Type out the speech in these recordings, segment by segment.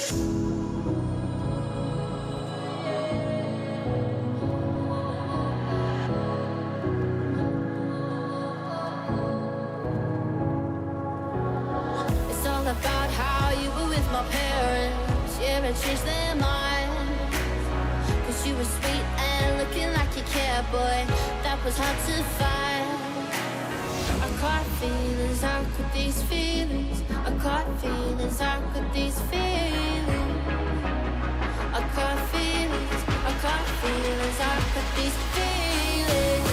It's all about how you were with my parents. Yeah, I changed their mind. Cause you were sweet and looking like you cared, boy. That was hard to find. I caught feelings, I caught these feelings. I caught feelings, I caught these feelings. I caught feelings, I caught feelings, I caught these feelings.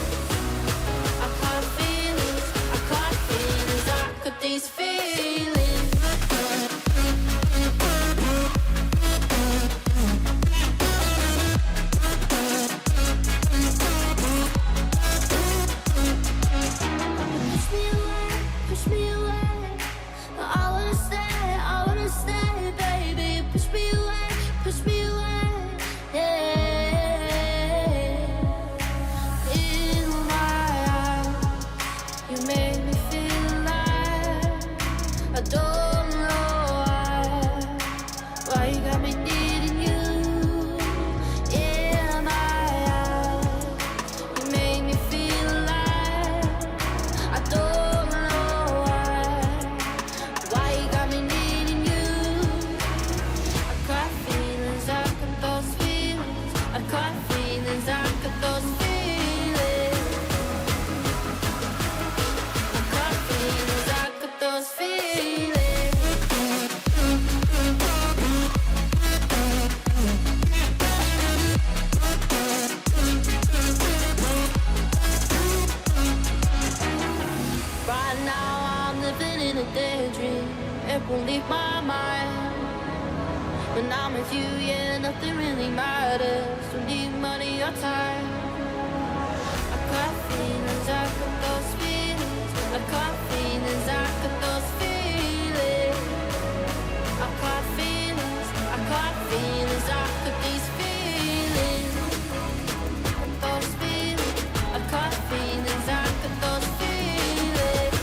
I caught feelings, I caught feelings, I caught these feelings. Push me away, I wanna stay, baby. Push me away, yeah. In my eyes, you made me feel alive. I don't know why you got me needing you. In my eyes, you made me feel alive. I don't know why you got me needing you. I caught feelings, I got those feelings. I caught feelings, I got those feelings. I caught feelings, I got those feelings. Right now I'm living in a daydream. It won't leave my mind. When I'm with you, yeah, nothing really matters. Don't need money or time. I got feelings, I got those feelings. I got feelings, I got those feelings. I got feelings, I got feelings, I got these feelings. Those feelings, I got feelings, I got those feelings.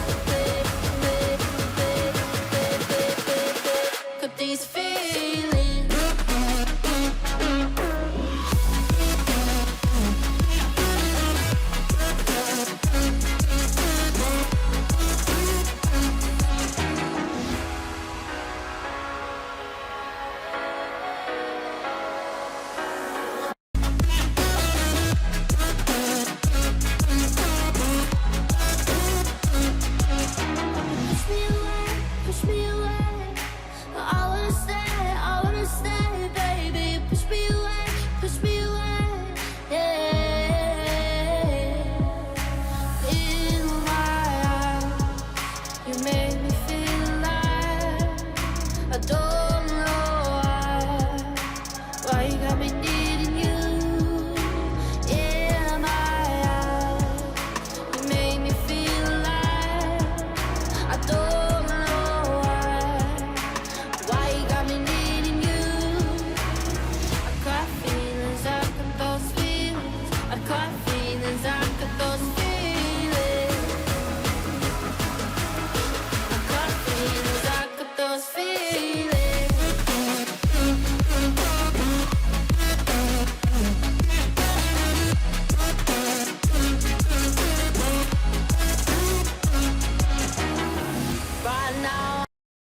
Got these feelings.